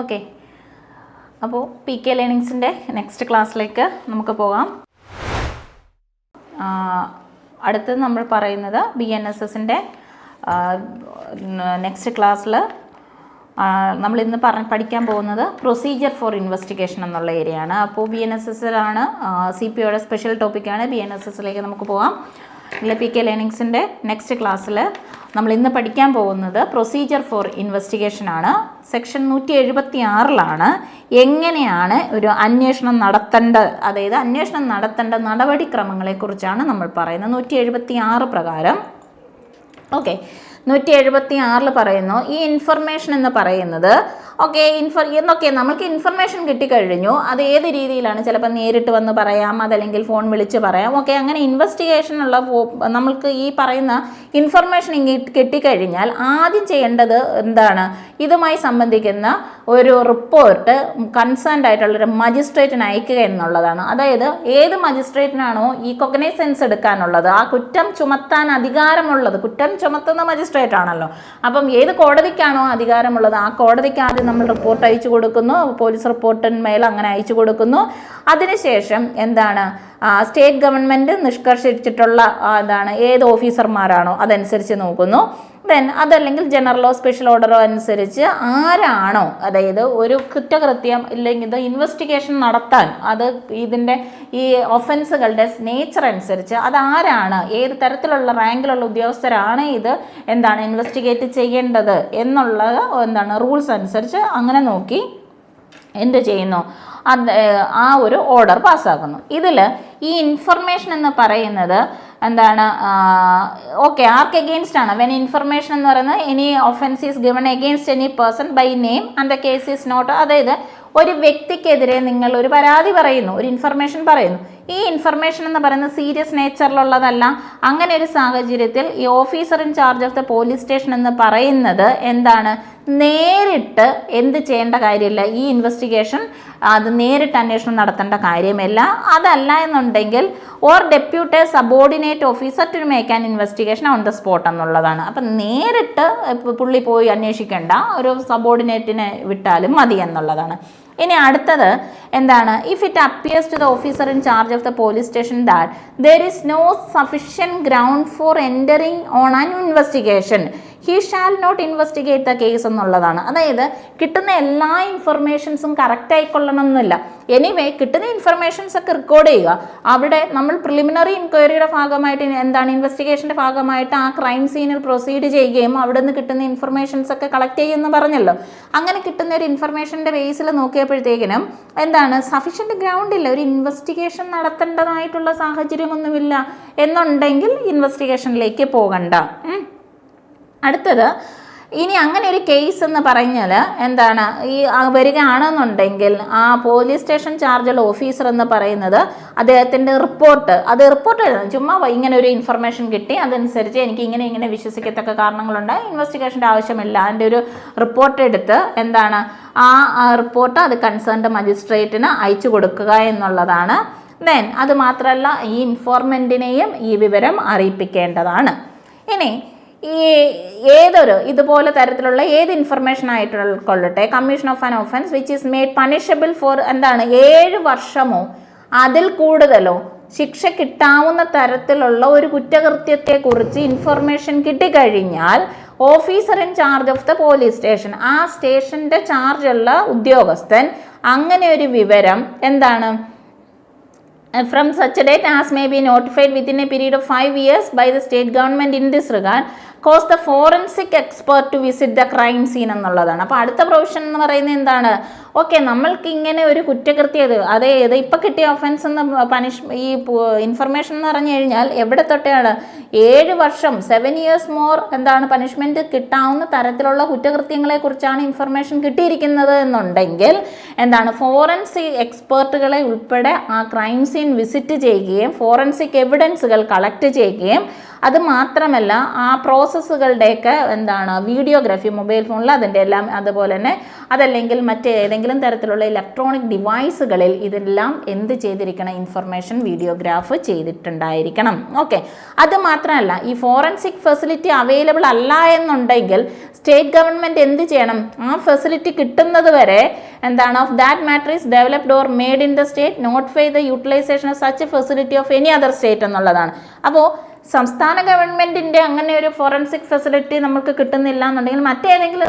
Okay, അപ്പോൾ PK ലേണിങ്സിൻ്റെ next ക്ലാസ്സിലേക്ക് നമുക്ക് പോകാം. അടുത്തത് നമ്മൾ പറയുന്നത് BNSSൻ്റെ നെക്സ്റ്റ് ക്ലാസ്സിൽ നമ്മളിന്ന് പഠിക്കാൻ പോകുന്നത് പ്രൊസീജിയർ ഫോർ ഇൻവെസ്റ്റിഗേഷൻ എന്നുള്ള ഏരിയയാണ്. അപ്പോൾ BNSSലാണ് CPOയുടെ സ്പെഷ്യൽ ടോപ്പിക്കാണ്. BNSSലേക്ക് നമുക്ക് പോകാം. ഇല്ല, PK ലേണിങ്സിൻ്റെ നെക്സ്റ്റ് ക്ലാസ്സിൽ നമ്മൾ ഇന്ന് പഠിക്കാൻ പോകുന്നത് പ്രൊസീജിയർ ഫോർ ഇൻവെസ്റ്റിഗേഷൻ ആണ്. സെക്ഷൻ 176 എങ്ങനെയാണ് ഒരു അന്വേഷണം നടത്തേണ്ടത്, അതായത് അന്വേഷണം നടത്തേണ്ട നടപടിക്രമങ്ങളെക്കുറിച്ചാണ് നമ്മൾ പറയുന്നത്. 176 പ്രകാരം ഓക്കെ, 176 പറയുന്നു ഈ ഇൻഫർമേഷൻ എന്ന് പറയുന്നത് എന്നൊക്കെ നമ്മൾക്ക് ഇൻഫർമേഷൻ കിട്ടിക്കഴിഞ്ഞു. അത് ഏത് രീതിയിലാണ്, ചിലപ്പോൾ നേരിട്ട് വന്ന് പറയാം, അതല്ലെങ്കിൽ ഫോൺ വിളിച്ച് പറയാം. ഓക്കെ, അങ്ങനെ ഇൻവെസ്റ്റിഗേഷനുള്ള നമ്മൾക്ക് ഈ പറയുന്ന ഇൻഫർമേഷൻ കിട്ടിക്കഴിഞ്ഞാൽ ആദ്യം ചെയ്യേണ്ടത് എന്താണ്, ഇതുമായി സംബന്ധിക്കുന്ന ഒരു റിപ്പോർട്ട് കൺസേൺഡ് ആയിട്ടുള്ളൊരു മജിസ്ട്രേറ്റിന് അയക്കുക എന്നുള്ളതാണ്. അതായത് ഏത് മജിസ്ട്രേറ്റിനാണോ ഈ കൊഗ്നൈസൻസ് എടുക്കാനുള്ളത്, ആ കുറ്റം ചുമത്താൻ അധികാരമുള്ളത്, കുറ്റം ചുമത്തുന്ന മജിസ്ട്രേറ്റ് ആണല്ലോ, അപ്പം ഏത് കോടതിക്കാണോ അധികാരമുള്ളത് ആ കോടതിക്ക് ആദ്യം നമ്മൾ റിപ്പോർട്ട് അയച്ചു കൊടുക്കുന്നു. പോലീസ് റിപ്പോർട്ടിന്മേൽ അങ്ങനെ അയച്ചു കൊടുക്കുന്നു. അതിനുശേഷം എന്താണ്, സ്റ്റേറ്റ് ഗവൺമെൻറ് നിഷ്കർഷിച്ചിട്ടുള്ള ഏത് ഓഫീസർമാരാണോ അതനുസരിച്ച് നോക്കുന്നു. ദെൻ അതല്ലെങ്കിൽ ജനറലോ സ്പെഷ്യൽ ഓർഡറോ അനുസരിച്ച് ആരാണോ, അതായത് ഒരു കുറ്റകൃത്യം ഇല്ലെങ്കിൽ ഇത് ഇൻവെസ്റ്റിഗേഷൻ നടത്താൻ, അത് ഇതിൻ്റെ ഈ ഒഫൻസുകളുടെ നേച്ചർ അനുസരിച്ച് അതാരാണ്, ഏത് തരത്തിലുള്ള റാങ്കിലുള്ള ഉദ്യോഗസ്ഥരാണ് ഇത് ഇൻവെസ്റ്റിഗേറ്റ് ചെയ്യേണ്ടത് എന്നുള്ളത് റൂൾസ് അനുസരിച്ച് അങ്ങനെ നോക്കി എന്ത് ചെയ്യുന്നു, ആ ഒരു ഓർഡർ പാസ്സാക്കുന്നു. ഇതിൽ ഈ ഇൻഫർമേഷൻ എന്ന് പറയുന്നത് ഓക്കെ, ആർക്ക് എഗെയിൻസ്റ്റ് ആണ്. വെൻ ഇൻഫർമേഷൻ എന്ന് പറയുന്നത് any offence is given against any person by name and the case is not, അതായത് ഒരു വ്യക്തിക്കെതിരെ നിങ്ങൾ ഒരു പരാതി പറയുന്നു, ഒരു ഇൻഫർമേഷൻ പറയുന്നു. ഈ ഇൻഫർമേഷൻ എന്ന് പറയുന്നത് സീരിയസ് നേച്ചറിലുള്ളതല്ല. അങ്ങനെ ഒരു സാഹചര്യത്തിൽ ഈ officer in charge of the police station എന്ന് പറയുന്നത് നേരിട്ട് എന്ത് ചെയ്യേണ്ട കാര്യമില്ല, ഈ ഇൻവെസ്റ്റിഗേഷൻ അത് നേരിട്ട് അന്വേഷണം നടത്തേണ്ട കാര്യമില്ല. അതല്ല എന്നുണ്ടെങ്കിൽ or depute a subordinate officer to make an investigation on the spot എന്നുള്ളതാണ്. അപ്പം നേരിട്ട് പുള്ളി പോയി അന്വേഷിക്കേണ്ട, ഒരു സബോർഡിനേറ്റിനെ വിട്ടാലും മതി എന്നുള്ളതാണ്. ഇനി അടുത്തത് if it appears to the officer in charge of the police station that there is no sufficient ground for entering on an investigation he shall not investigate the case എന്നുള്ളതാണ്. അതായത് കിട്ടുന്ന എല്ലാ ഇൻഫർമേഷൻസും കറക്റ്റ് ആയിക്കൊള്ളണം എന്നില്ല. എനിവേ കിട്ടുന്ന informations ഒക്കെ record ചെയ്യുക. അവിടെ നമ്മൾ പ്രിലിമിനറി ഇൻക്വയറിയുടെ ഭാഗമായിട്ട് ഇൻവെസ്റ്റിഗേഷൻ്റെ ഭാഗമായിട്ട് ആ ക്രൈം സീനിൽ പ്രൊസീഡ് ചെയ്യുകയും അവിടെ നിന്ന് കിട്ടുന്ന ഇൻഫർമേഷൻസ് ഒക്കെ കളക്ട് ചെയ്യുമെന്ന് പറഞ്ഞല്ലോ. അങ്ങനെ കിട്ടുന്ന ഒരു ഇൻഫർമേഷൻ്റെ ബേസിൽ നോക്കിയപ്പോഴത്തേക്കിനും സഫിഷ്യൻറ്റ് ഗ്രൗണ്ട് ഇല്ല, ഒരു ഇൻവെസ്റ്റിഗേഷൻ നടത്തേണ്ടതായിട്ടുള്ള സാഹചര്യമൊന്നുമില്ല എന്നുണ്ടെങ്കിൽ ഇൻവെസ്റ്റിഗേഷനിലേക്ക് പോകണ്ട. അടുത്തത് ഇനി അങ്ങനെ ഒരു കേസ് എന്ന് പറഞ്ഞാൽ ഈ വരികയാണെന്നുണ്ടെങ്കിൽ ആ പോലീസ് സ്റ്റേഷൻ ചാർജുള്ള ഓഫീസർ എന്ന് പറയുന്നത് അദ്ദേഹത്തിൻ്റെ റിപ്പോർട്ട് എഴുതണം. ചുമ്മാ ഇങ്ങനെ ഒരു ഇൻഫർമേഷൻ കിട്ടി, അതനുസരിച്ച് എനിക്ക് ഇങ്ങനെ വിശ്വസിക്കത്തക്ക കാരണങ്ങളുണ്ട്, ഇൻവെസ്റ്റിഗേഷൻ്റെ ആവശ്യമില്ല, അതിൻ്റെ ഒരു റിപ്പോർട്ട് എടുത്ത് ആ റിപ്പോർട്ട് അത് കൺസേൺഡ് മജിസ്ട്രേറ്റിന് അയച്ചു കൊടുക്കുക എന്നുള്ളതാണ്. ദെൻ അത് മാത്രമല്ല ഈ ഇൻഫോർമെൻറ്റിനെയും ഈ വിവരം അറിയിപ്പിക്കേണ്ടതാണ്. ഇനി ഈ ഇതുപോലെ തരത്തിലുള്ള ഏത് ഇൻഫർമേഷൻ ആയിട്ടുകൊള്ളട്ടെ, commission of an offence which is made punishable for 7 വർഷമോ അതിൽ കൂടുതലോ ശിക്ഷ കിട്ടാവുന്ന തരത്തിലുള്ള ഒരു കുറ്റകൃത്യത്തെക്കുറിച്ച് ഇൻഫർമേഷൻ കിട്ടിക്കഴിഞ്ഞാൽ officer in charge of the police station, ആ സ്റ്റേഷൻ്റെ ചാർജുള്ള ഉദ്യോഗസ്ഥൻ അങ്ങനെ ഒരു വിവരം from such a date as may be notified within a period of 5 years by the state government in this regard, cause the forensic expert to visit the crime scene എന്നുള്ളതാണ്. അപ്പോൾ അടുത്ത പ്രൊവിഷൻ എന്ന് പറയുന്നത് ഓക്കെ, നമ്മൾക്ക് ഇങ്ങനെ ഒരു കുറ്റകൃത്യം, അതായത് ഇപ്പം കിട്ടിയ ഒഫൻസ് എന്ന് ഈ ഇൻഫർമേഷൻ എന്ന് പറഞ്ഞു കഴിഞ്ഞാൽ എവിടെ തൊട്ടാണ് 7 വർഷം 7 years മോർ പണിഷ്മെൻറ്റ് കിട്ടാവുന്ന തരത്തിലുള്ള കുറ്റകൃത്യങ്ങളെക്കുറിച്ചാണ് ഇൻഫർമേഷൻ കിട്ടിയിരിക്കുന്നത് എന്നുണ്ടെങ്കിൽ ഫോറൻസിക് എക്സ്പേർട്ടുകളെ ഉൾപ്പെടെ ആ ക്രൈം സീൻ വിസിറ്റ് ചെയ്യുകയും ഫോറൻസിക് എവിഡൻസുകൾ കളക്ട് ചെയ്യുകയും അത് മാത്രമല്ല ആ പ്രോസസ്സുകളുടെയൊക്കെ എന്താണ് വീഡിയോഗ്രാഫി മൊബൈൽ ഫോണിൽ അതിൻ്റെ എല്ലാം, അതുപോലെ തന്നെ അതല്ലെങ്കിൽ മറ്റേതെങ്കിലും തരത്തിലുള്ള ഇലക്ട്രോണിക് ഡിവൈസുകളിൽ ഇതെല്ലാം എന്ത് ചെയ്തിരിക്കണം, ഇൻഫർമേഷൻ വീഡിയോഗ്രാഫ് ചെയ്തിട്ടുണ്ടായിരിക്കണം. ഓക്കെ, അത് മാത്രമല്ല ഈ ഫോറൻസിക് ഫെസിലിറ്റി അവൈലബിൾ അല്ല എന്നുണ്ടെങ്കിൽ സ്റ്റേറ്റ് ഗവൺമെൻറ് എന്ത് ചെയ്യണം, ആ ഫെസിലിറ്റി കിട്ടുന്നത് വരെ എന്താണ് of that matter is developed or made in the state notify the utilisation of such facility of any other state എന്നുള്ളതാണ്. അപ്പോൾ സംസ്ഥാന ഗവൺമെൻറ്റിൻ്റെ അങ്ങനെ ഒരു ഫോറൻസിക് ഫെസിലിറ്റി നമുക്ക് കിട്ടുന്നില്ല എന്നുണ്ടെങ്കിൽ മറ്റേതെങ്കിലും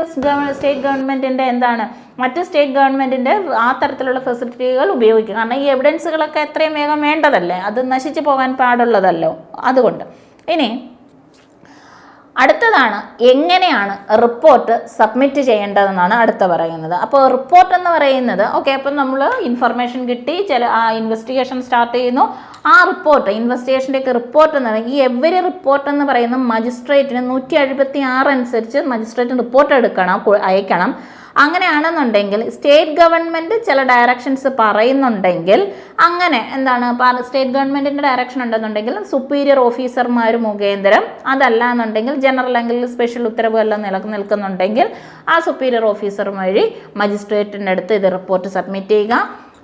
സ്റ്റേറ്റ് ഗവൺമെൻറ്റിൻ്റെ എന്താണ് മറ്റ് സ്റ്റേറ്റ് ഗവൺമെൻറ്റിൻ്റെ ആ തരത്തിലുള്ള ഫെസിലിറ്റികൾ ഉപയോഗിക്കുക. കാരണം ഈ എവിഡൻസുകളൊക്കെ എത്രയും വേഗം വേണ്ടതല്ലേ, അത് നശിച്ചു പോകാൻ പാടുള്ളതല്ലോ. അതുകൊണ്ട് ഇനി അടുത്തതാണ് എങ്ങനെയാണ് റിപ്പോർട്ട് സബ്മിറ്റ് ചെയ്യേണ്ടതെന്നാണ് അടുത്ത പറയുന്നത്. അപ്പോൾ റിപ്പോർട്ട് എന്ന് പറയുന്നത് ഓക്കെ, അപ്പം നമ്മൾ ഇൻഫർമേഷൻ കിട്ടി, ചില ആ ഇൻവെസ്റ്റിഗേഷൻ സ്റ്റാർട്ട് ചെയ്യുന്നു. ആ റിപ്പോർട്ട് ഇൻവെസ്റ്റിഗേഷൻ്റെയൊക്കെ റിപ്പോർട്ട് എന്ന് പറയുന്നത് ഈ എവരി റിപ്പോർട്ട് എന്ന് പറയുന്നത് മജിസ്ട്രേറ്റിന് 176 അനുസരിച്ച് മജിസ്ട്രേറ്റിന് റിപ്പോർട്ട് അയക്കണം. അങ്ങനെയാണെന്നുണ്ടെങ്കിൽ സ്റ്റേറ്റ് ഗവൺമെൻറ് ചില ഡയറക്ഷൻസ് പറയുന്നുണ്ടെങ്കിൽ അങ്ങനെ എന്താണ് സ്റ്റേറ്റ് ഗവൺമെൻറ്റിൻ്റെ ഡയറക്ഷൻ ഉണ്ടെന്നുണ്ടെങ്കിൽ സുപ്പീരിയർ ഓഫീസർമാർ മുഖേന്തരം, അതല്ല എന്നുണ്ടെങ്കിൽ ജനറൽ അല്ലെങ്കിൽ സ്പെഷ്യൽ ഉത്തരവ് എല്ലാം നിൽക്കുന്നുണ്ടെങ്കിൽ ആ സുപ്പീരിയർ ഓഫീസർ വഴി മജിസ്ട്രേറ്റിൻ്റെ അടുത്ത് ഇത് റിപ്പോർട്ട് സബ്മിറ്റ് ചെയ്യുക.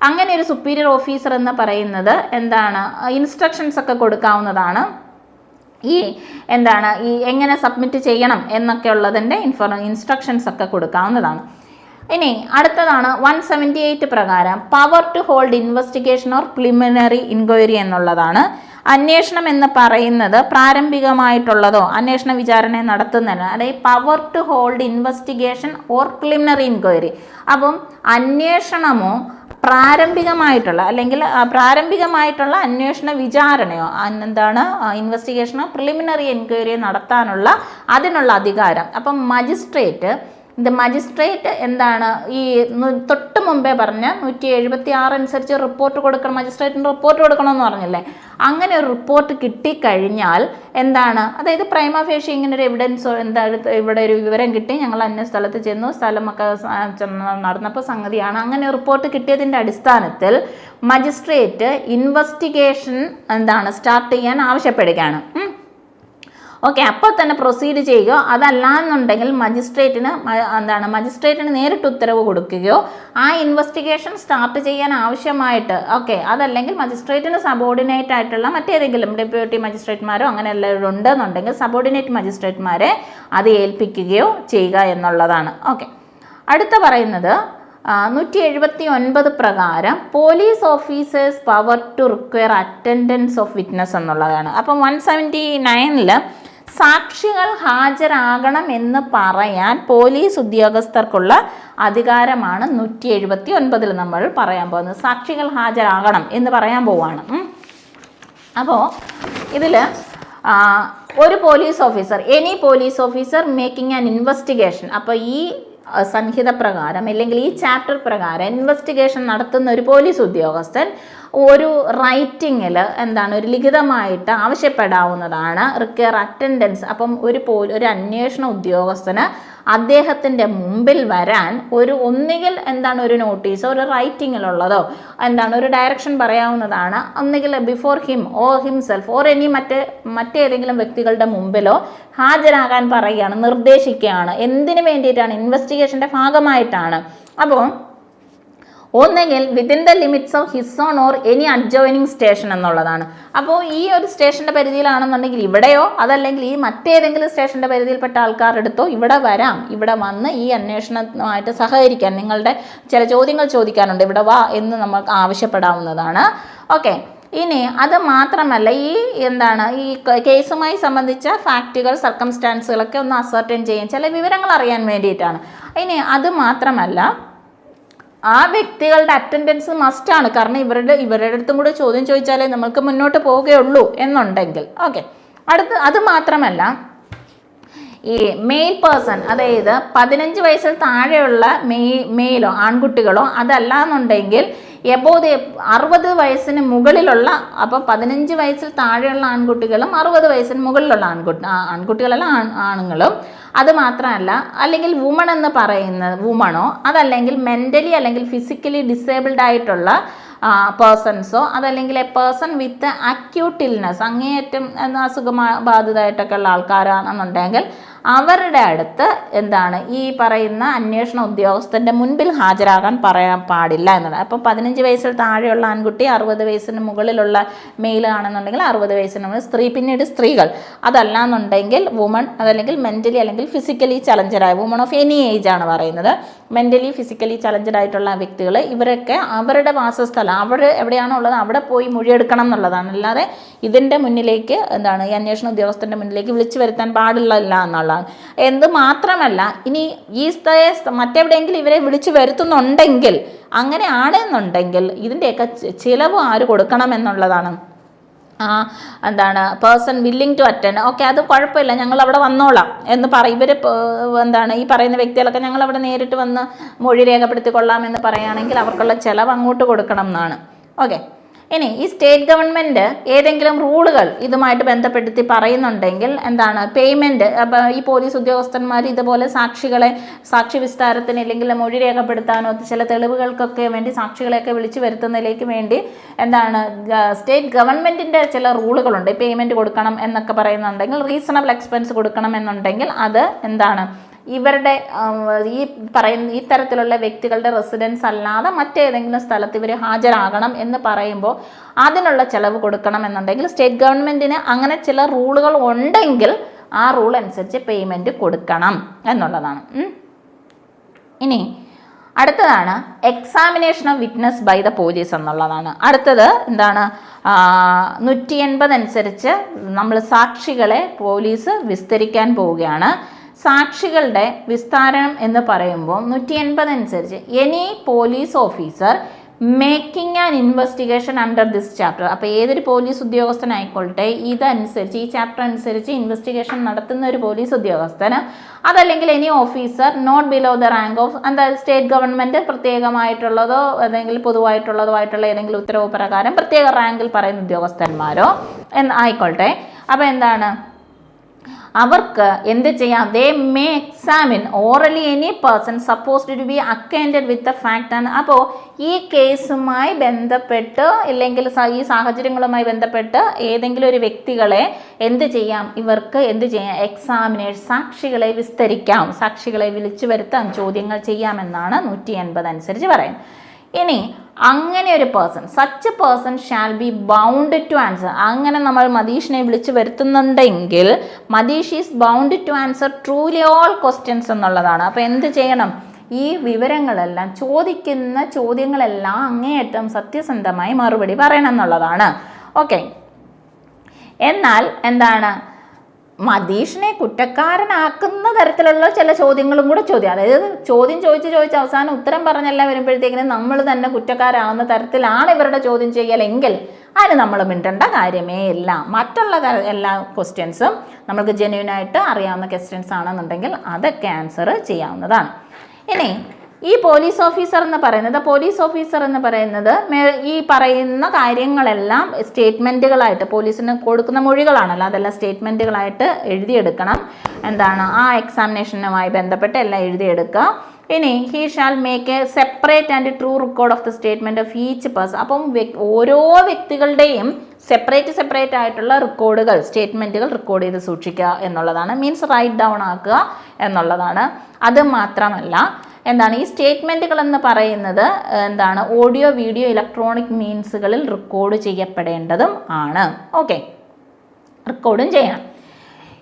അങ്ങനെ ഒരു സുപ്പീരിയർ ഓഫീസർ എന്ന് പറയുന്നത് എന്താണ് ഇൻസ്ട്രക്ഷൻസ് ഒക്കെ കൊടുക്കാവുന്നതാണ്. ഈ എന്താണ് ഈ എങ്ങനെ സബ്മിറ്റ് ചെയ്യണം എന്നൊക്കെ ഉള്ളതിൻ്റെ ഇൻസ്ട്രക്ഷൻസ് ഒക്കെ കൊടുക്കാവുന്നതാണ്. ഇനി അടുത്തതാണ് 178 പ്രകാരം power to hold investigation or preliminary inquiry എന്നുള്ളതാണ്. അന്വേഷണം എന്ന് പറയുന്നത് പ്രാരംഭികമായിട്ടുള്ളതോ അന്വേഷണ വിചാരണ നടത്തുന്നതിന്, അതായത് power to hold investigation or preliminary inquiry. അപ്പം അന്വേഷണമോ പ്രാരംഭികമായിട്ടുള്ള അല്ലെങ്കിൽ പ്രാരംഭികമായിട്ടുള്ള അന്വേഷണ വിചാരണയോ എന്താണ് ഇൻവെസ്റ്റിഗേഷനോ പ്രിലിമിനറി എൻക്വയറിയോ നടത്താനുള്ള അതിനുള്ള അധികാരം അപ്പം മജിസ്ട്രേറ്റ് എന്താണ് ഈ തൊട്ട് മുമ്പേ പറഞ്ഞ 176 അനുസരിച്ച് റിപ്പോർട്ട് കൊടുക്കണം, മജിസ്ട്രേറ്റിന് റിപ്പോർട്ട് കൊടുക്കണമെന്ന് പറഞ്ഞില്ലേ. അങ്ങനെ ഒരു റിപ്പോർട്ട് കിട്ടിക്കഴിഞ്ഞാൽ എന്താണ്, അതായത് പ്രൈമ ഫേഷ്യ് ഇങ്ങനെ ഒരു എവിഡൻസോ ഇവിടെ ഒരു വിവരം കിട്ടി, ഞങ്ങൾ അന്യ സ്ഥലത്ത് ചെന്നു, സ്ഥലമൊക്കെ നടന്നപ്പോൾ സംഗതിയാണ്, അങ്ങനെ റിപ്പോർട്ട് കിട്ടിയതിൻ്റെ അടിസ്ഥാനത്തിൽ മജിസ്ട്രേറ്റ് ഇൻവെസ്റ്റിഗേഷൻ എന്താണ് സ്റ്റാർട്ട് ചെയ്യാൻ ആവശ്യപ്പെടുകയാണ്. ഓക്കെ, അപ്പോൾ തന്നെ പ്രൊസീഡ് ചെയ്യുകയോ അതല്ല എന്നുണ്ടെങ്കിൽ മജിസ്ട്രേറ്റിന് നേരിട്ട് ഉത്തരവ് കൊടുക്കുകയോ ആ ഇൻവെസ്റ്റിഗേഷൻ സ്റ്റാർട്ട് ചെയ്യാൻ ആവശ്യമായിട്ട് ഓക്കെ, അതല്ലെങ്കിൽ മജിസ്ട്രേറ്റിന് സബോർഡിനേറ്റ് ആയിട്ടുള്ള മറ്റേതെങ്കിലും ഡെപ്യൂട്ടി മജിസ്ട്രേറ്റ്മാരോ അങ്ങനെ എല്ലാവരും ഉണ്ടെന്നുണ്ടെങ്കിൽ സബോർഡിനേറ്റ് മജിസ്ട്രേറ്റ്മാരെ അത് ഏൽപ്പിക്കുകയോ ചെയ്യുക എന്നുള്ളതാണ്. ഓക്കെ, അടുത്ത പറയുന്നത് 179 പ്രകാരം police officers power to require attendance of witness എന്നുള്ളതാണ്. അപ്പം 179 സാക്ഷികൾ ഹാജരാകണം എന്ന് പറയാൻ പോലീസ് ഉദ്യോഗസ്ഥർക്കുള്ള അധികാരമാണ് 179 നമ്മൾ പറയാൻ പോകുന്നത്. സാക്ഷികൾ ഹാജരാകണം എന്ന് പറയാൻ പോവുകയാണ്. അപ്പോൾ ഇതിൽ ഒരു police officer, any police officer making an investigation, അപ്പോൾ ഈ സംഹിത പ്രകാരം അല്ലെങ്കിൽ ഈ ചാപ്റ്റർ പ്രകാരം ഇൻവെസ്റ്റിഗേഷൻ നടത്തുന്ന ഒരു പോലീസ് ഉദ്യോഗസ്ഥൻ ഒരു റൈറ്റിങ്ങിൽ എന്താണ് ഒരു ലിഖിതമായിട്ട് ആവശ്യപ്പെടാവുന്നതാണ് റിക്വയർ അറ്റൻഡൻസ്. അപ്പം ഒരു അന്വേഷണ ഉദ്യോഗസ്ഥന് അദ്ദേഹത്തിൻ്റെ മുമ്പിൽ വരാൻ ഒന്നുകിൽ എന്താണ് ഒരു നോട്ടീസോ ഒരു റൈറ്റിങ്ങിലുള്ളതോ എന്താണ് ഒരു ഡയറക്ഷൻ പറയാവുന്നതാണ്. ഒന്നുകിൽ before him or himself or ഇനി മറ്റേതെങ്കിലും വ്യക്തികളുടെ മുമ്പിലോ ഹാജരാകാൻ പറയുകയാണ്, നിർദ്ദേശിക്കുകയാണ്. എന്തിനു വേണ്ടിയിട്ടാണ്? ഇൻവെസ്റ്റിഗേഷൻ്റെ ഭാഗമായിട്ടാണ്. അപ്പോൾ ഒന്നെങ്കിൽ within the limits of his own or any adjoining station എന്നുള്ളതാണ്. അപ്പോൾ ഈ ഒരു സ്റ്റേഷൻ്റെ പരിധിയിലാണെന്നുണ്ടെങ്കിൽ ഇവിടെയോ അതല്ലെങ്കിൽ ഈ മറ്റേതെങ്കിലും സ്റ്റേഷൻ്റെ പരിധിയിൽപ്പെട്ട ആൾക്കാരുടെ അടുത്തോ ഇവിടെ വരാം, ഇവിടെ വന്ന് ഈ അന്വേഷണവുമായിട്ട് സഹകരിക്കാൻ, നിങ്ങളുടെ ചില ചോദ്യങ്ങൾ ചോദിക്കാനുണ്ട്, ഇവിടെ വാ എന്ന് നമുക്ക് ആവശ്യപ്പെടാവുന്നതാണ്. ഓക്കെ, ഇനി അത് മാത്രമല്ല ഈ കേസുമായി സംബന്ധിച്ച ഫാക്റ്റുകൾ സർക്കംസ്റ്റാൻസുകളൊക്കെ ഒന്ന് അസർട്ടൈൻ ചെയ്യാൻ, ചില വിവരങ്ങൾ അറിയാൻ വേണ്ടിയിട്ടാണ്. ഇനി അത് മാത്രമല്ല ആ വ്യക്തികളുടെ അറ്റൻഡൻസ് മസ്റ്റാണ്. കാരണം ഇവരുടെ അടുത്തും കൂടെ ചോദ്യം ചോദിച്ചാലേ നമ്മൾക്ക് മുന്നോട്ട് പോവുകയുള്ളൂ എന്നുണ്ടെങ്കിൽ. ഓക്കെ, അത് മാത്രമല്ല ഈ മെയിൽ പേഴ്സൺ, അതായത് 15 വയസ്സിൽ താഴെയുള്ള മെയിലോ ആൺകുട്ടികളോ അതല്ല എന്നുണ്ടെങ്കിൽ എബോവ് 60 വയസ്സിന് മുകളിലുള്ള, അപ്പോൾ 15 വയസ്സിൽ താഴെയുള്ള ആൺകുട്ടികളും 60 വയസ്സിന് മുകളിലുള്ള ആൺകുട്ടികളല്ല ആണുങ്ങളും, അത് മാത്രമല്ല അല്ലെങ്കിൽ വുമൺ എന്ന് പറയുന്നത് വുമണോ അതല്ലെങ്കിൽ മെൻ്റലി അല്ലെങ്കിൽ ഫിസിക്കലി ഡിസേബിൾഡ് ആയിട്ടുള്ള പേഴ്സൺസോ അതല്ലെങ്കിൽ A person with acute illness, അങ്ങേയറ്റം ബാധിതമായിട്ടൊക്കെ ഉള്ള ആൾക്കാരാണെന്നുണ്ടെങ്കിൽ അവരുടെ അടുത്ത് എന്താണ് ഈ പറയുന്ന അന്വേഷണ ഉദ്യോഗസ്ഥൻ്റെ മുൻപിൽ ഹാജരാകാൻ പറയാൻ പാടില്ല എന്നുള്ളത്. അപ്പോൾ 15 വയസ്സിൽ താഴെയുള്ള ആൺകുട്ടി, 60 വയസ്സിന് മുകളിലുള്ള മെയിൽ ആണെന്നുണ്ടെങ്കിൽ 60 വയസ്സിന് മുകളിൽ സ്ത്രീ, പിന്നീട് സ്ത്രീകൾ. അതല്ല എന്നുണ്ടെങ്കിൽ വുമൺ, അതല്ലെങ്കിൽ മെൻ്റലി അല്ലെങ്കിൽ ഫിസിക്കലി ചലഞ്ചറായ വുമൺ ഓഫ് എനി ഏജ് ആണ് പറയുന്നത്. മെൻ്റലി ഫിസിക്കലി ചലഞ്ചഡ് ആയിട്ടുള്ള വ്യക്തികൾ, ഇവരൊക്കെ അവരുടെ വാസസ്ഥലം അവിടെ എവിടെയാണോ ഉള്ളത് അവിടെ പോയി മൊഴിയെടുക്കണം എന്നുള്ളതാണ്. അല്ലാതെ ഇതിൻ്റെ മുന്നിലേക്ക് എന്താണ് ഈ അന്വേഷണ ഉദ്യോഗസ്ഥൻ്റെ മുന്നിലേക്ക് വിളിച്ചു വരുത്താൻ പാടില്ല എന്നുള്ളതാണ്. എന്ത് മാത്രമല്ല, ഇനി ഈ മറ്റെവിടെയെങ്കിലും ഇവരെ വിളിച്ചു വരുത്തുന്നുണ്ടെങ്കിൽ, അങ്ങനെ ആണെന്നുണ്ടെങ്കിൽ ഇതിൻ്റെയൊക്കെ ചിലവ് ആര് കൊടുക്കണം എന്നുള്ളതാണ്. എന്താണ് person willing to attend, okay അത് കുഴപ്പമില്ല, ഞങ്ങൾ അവിടെ വന്നോളാം എന്ന് പറയും. ഇവർ എന്താണ് ഈ പറയുന്ന വ്യക്തികളൊക്കെ ഞങ്ങൾ അവിടെ നേരിട്ട് വന്ന് മൊഴി രേഖപ്പെടുത്തിക്കൊള്ളാം എന്ന് പറയുകയാണെങ്കിൽ അവർക്കുള്ള ചിലവ് അങ്ങോട്ട് കൊടുക്കണം എന്നാണ്. ഓക്കെ. ഇനി ഈ സ്റ്റേറ്റ് ഗവൺമെൻറ് ഏതെങ്കിലും റൂളുകൾ ഇതുമായിട്ട് ബന്ധപ്പെടുത്തി പറയുന്നുണ്ടെങ്കിൽ എന്താണ് പേയ്മെൻറ്റ്, ഈ പോലീസ് ഉദ്യോഗസ്ഥന്മാർ ഇതുപോലെ സാക്ഷി വിസ്താരത്തിന് അല്ലെങ്കിൽ മൊഴി രേഖപ്പെടുത്താനോ ചില തെളിവുകൾക്കൊക്കെ വേണ്ടി സാക്ഷികളെയൊക്കെ വിളിച്ചു വരുത്തുന്നതിലേക്ക് വേണ്ടി എന്താണ് സ്റ്റേറ്റ് ഗവൺമെൻറ്റിൻ്റെ ചില റൂളുകളുണ്ട്. പേയ്മെൻറ്റ് കൊടുക്കണം എന്നൊക്കെ പറയുന്നുണ്ടെങ്കിൽ, റീസണബിൾ എക്സ്പെൻസ് കൊടുക്കണം എന്നുണ്ടെങ്കിൽ അത് എന്താണ് ഇവരുടെ ഈ തരത്തിലുള്ള വ്യക്തികളുടെ റെസിഡൻസ് അല്ലാതെ മറ്റേതെങ്കിലും സ്ഥലത്ത് ഇവർ ഹാജരാകണം എന്ന് പറയുമ്പോൾ അതിനുള്ള ചിലവ് കൊടുക്കണം എന്നുണ്ടെങ്കിൽ സ്റ്റേറ്റ് ഗവൺമെൻറ്റിന് അങ്ങനെ ചില റൂളുകൾ ഉണ്ടെങ്കിൽ ആ റൂൾ അനുസരിച്ച് പേയ്മെൻറ്റ് കൊടുക്കണം എന്നുള്ളതാണ്. ഇനി അടുത്തതാണ് examination of witness by the police എന്നുള്ളതാണ്. അടുത്തത് എന്താണ് 180 അനുസരിച്ച് നമ്മൾ സാക്ഷികളെ പോലീസ് വിസ്തരിക്കാൻ പോവുകയാണ്. സാക്ഷികളുടെ വിസ്താരണം എന്ന് പറയുമ്പോൾ 180 അനുസരിച്ച് any police officer making an investigation under this chapter. അപ്പോൾ ഏതൊരു പോലീസ് ഉദ്യോഗസ്ഥനായിക്കോട്ടെ ഇതനുസരിച്ച് ഈ ചാപ്റ്റർ അനുസരിച്ച് ഇൻവെസ്റ്റിഗേഷൻ നടത്തുന്ന ഒരു പോലീസ് ഉദ്യോഗസ്ഥന്, അതല്ലെങ്കിൽ any officer not below the rank of state government പ്രത്യേകമായിട്ടുള്ളതോ അല്ലെങ്കിൽ പൊതുവായിട്ടുള്ളതോ ആയിട്ടുള്ള ഏതെങ്കിലും ഉത്തരവ് പ്രകാരം പ്രത്യേക റാങ്കിൽ പറയുന്ന ഉദ്യോഗസ്ഥന്മാരോ ആയിക്കോട്ടെ. അപ്പോൾ എന്താണ് അവർക്ക് എന്ത് ചെയ്യാം? They may examine orally any person supposed to be acquainted with the fact ആണ്. അപ്പോൾ ഈ കേസുമായി ബന്ധപ്പെട്ട് ഇല്ലെങ്കിൽ ഈ സാഹചര്യങ്ങളുമായി ബന്ധപ്പെട്ട് ഏതെങ്കിലും ഒരു വ്യക്തികളെ എന്ത് ചെയ്യാം? ഇവർക്ക് എന്ത് ചെയ്യാം? എക്സാമിനേഷൻ, സാക്ഷികളെ വിസ്തരിക്കാം, സാക്ഷികളെ വിളിച്ചു വരുത്താം, ചോദ്യങ്ങൾ ചെയ്യാമെന്നാണ് 180 അനുസരിച്ച് പറയുന്നത്. ഇനി അങ്ങനെ ഒരു person, such person shall be bound to answer. അങ്ങനെ നമ്മൾ മദീഷിനെ വിളിച്ചു വരുത്തുന്നുണ്ടെങ്കിൽ Madhish is bound to answer truly all questions എന്നുള്ളതാണ്. അപ്പോൾ എന്ത് ചെയ്യണം? ഈ വിവരങ്ങളെല്ലാം, ചോദിക്കുന്ന ചോദ്യങ്ങളെല്ലാം അങ്ങേയറ്റം സത്യസന്ധമായി മറുപടി പറയണം എന്നുള്ളതാണ്. ഓക്കെ. എന്നാൽ എന്താണ് മദീഷിനെ കുറ്റക്കാരനാക്കുന്ന തരത്തിലുള്ള ചില ചോദ്യങ്ങളും കൂടെ അതായത് ചോദ്യം ചോദിച്ച് അവസാനം ഉത്തരം പറഞ്ഞെല്ലാം വരുമ്പോഴത്തേക്കിനും നമ്മൾ തന്നെ കുറ്റക്കാരാവുന്ന തരത്തിലാണ് ഇവരുടെ ചോദ്യം ചെയ്യലെങ്കിൽ അതിന് നമ്മൾ മിണ്ടേണ്ട കാര്യമേ ഇല്ല. മറ്റുള്ള എല്ലാ ക്വസ്റ്റ്യൻസും നമുക്ക് ജെന്യൂനായിട്ട് അറിയാവുന്ന ക്വസ്റ്റ്യൻസ് ആണെന്നുണ്ടെങ്കിൽ അതൊക്കെ ആൻസർ ചെയ്യാവുന്നതാണ്. ഇനി ഈ പോലീസ് ഓഫീസർ എന്ന് പറയുന്നത് ഈ പറയുന്ന കാര്യങ്ങളെല്ലാം സ്റ്റേറ്റ്മെൻറ്റുകളായിട്ട് പോലീസിന് കൊടുക്കുന്ന മൊഴികളാണല്ലോ, അതെല്ലാം സ്റ്റേറ്റ്മെൻറ്റുകളായിട്ട് എഴുതിയെടുക്കണം. എന്താണ് ആ എക്സാമിനേഷനുമായി ബന്ധപ്പെട്ട് എല്ലാം എഴുതിയെടുക്കുക. ഇനി he shall make A separate and true record of the statement of each person. അപ്പം ഓരോ വ്യക്തികളുടെയും സെപ്പറേറ്റ് ആയിട്ടുള്ള സ്റ്റേറ്റ്മെൻറ്റുകൾ റെക്കോർഡ് ചെയ്ത് സൂക്ഷിക്കുക എന്നുള്ളതാണ്. മീൻസ് റൈറ്റ് ഡൗൺ ആക്കുക എന്നുള്ളതാണ്. അത് മാത്രമല്ല എന്താണ് ഈ സ്റ്റേറ്റ്മെൻറ്റുകൾ എന്ന് പറയുന്നത് എന്താണ് ഓഡിയോ, വീഡിയോ, ഇലക്ട്രോണിക് മീൻസുകളിൽ റെക്കോർഡ് ചെയ്യപ്പെടേണ്ടതും ആണ്. ഓക്കെ, റെക്കോർഡും ചെയ്യണം.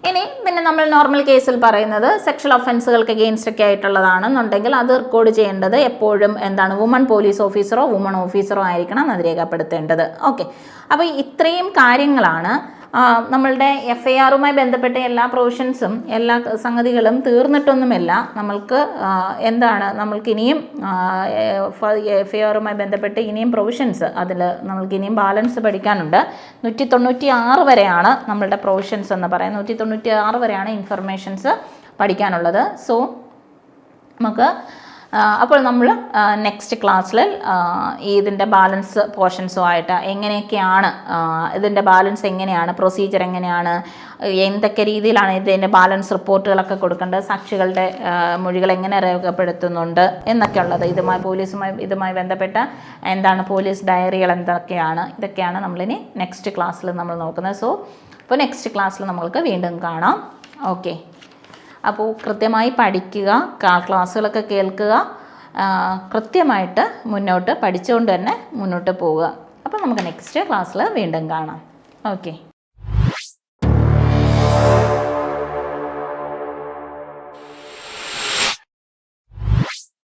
ഇനി പിന്നെ നമ്മൾ നോർമൽ കേസിൽ പറയുന്നത് സെക്ഷൽ ഒഫൻസുകൾക്ക് അഗെയിൻസ്റ്റ് ഒക്കെ ആയിട്ടുള്ളതാണെന്നുണ്ടെങ്കിൽ അത് റെക്കോർഡ് ചെയ്യേണ്ടത് എപ്പോഴും എന്താണ് വുമൺ പോലീസ് ഓഫീസറോ വുമൺ ഓഫീസറോ ആയിരിക്കണം അത് രേഖപ്പെടുത്തേണ്ടത്. ഓക്കെ, അപ്പോൾ ഇത്രയും കാര്യങ്ങളാണ് നമ്മളുടെ FIR-മായി ബന്ധപ്പെട്ട എല്ലാ പ്രൊവിഷൻസും എല്ലാ സംഗതികളും തീർന്നിട്ടൊന്നുമില്ല. നമ്മൾക്ക് ഇനിയും FIR-മായി ബന്ധപ്പെട്ട് ഇനിയും പ്രൊവിഷൻസ് അതിൽ നമ്മൾക്ക് ഇനിയും ബാലൻസ് പഠിക്കാനുണ്ട്. 196 വരെയാണ് നമ്മളുടെ പ്രൊവിഷൻസ് എന്ന് പറയുന്നത്. 196 വരെയാണ് ഇൻഫർമേഷൻസ് പഠിക്കാനുള്ളത്. സോ നമുക്ക് അപ്പോൾ നമ്മൾ നെക്സ്റ്റ് ക്ലാസ്സിൽ ഇതിൻ്റെ ബാലൻസ് പോർഷൻസുമായിട്ട് എങ്ങനെയൊക്കെയാണ് ഇതിൻ്റെ ബാലൻസ് എങ്ങനെയാണ്, പ്രൊസീജിയർ എങ്ങനെയാണ്, എന്തൊക്കെ രീതിയിലാണ് ഇതിൻ്റെ ബാലൻസ് റിപ്പോർട്ടുകളൊക്കെ കൊടുക്കേണ്ടത്, സാക്ഷികളുടെ മൊഴികൾ എങ്ങനെ രേഖപ്പെടുത്തുന്നുണ്ട് എന്നൊക്കെയുള്ളത്, ഇതുമായി ബന്ധപ്പെട്ട എന്താണ് പോലീസ് ഡയറികൾ എന്തൊക്കെയാണ്, ഇതൊക്കെയാണ് നമ്മളിനി നെക്സ്റ്റ് ക്ലാസ്സിൽ നമ്മൾ നോക്കുന്നത്. സോ അപ്പോൾ നെക്സ്റ്റ് ക്ലാസ്സിൽ നമ്മൾക്ക് വീണ്ടും കാണാം. ഓക്കെ, അപ്പോൾ കൃത്യമായി പഠിക്കുക, ക്ലാസ്സുകളൊക്കെ കേൾക്കുക, കൃത്യമായിട്ട് മുന്നോട്ട് പഠിച്ചുകൊണ്ട് തന്നെ മുന്നോട്ട് പോവുക. അപ്പോൾ നമുക്ക് നെക്സ്റ്റ് ക്ലാസ്സിൽ വീണ്ടും കാണാം. ഓക്കെ.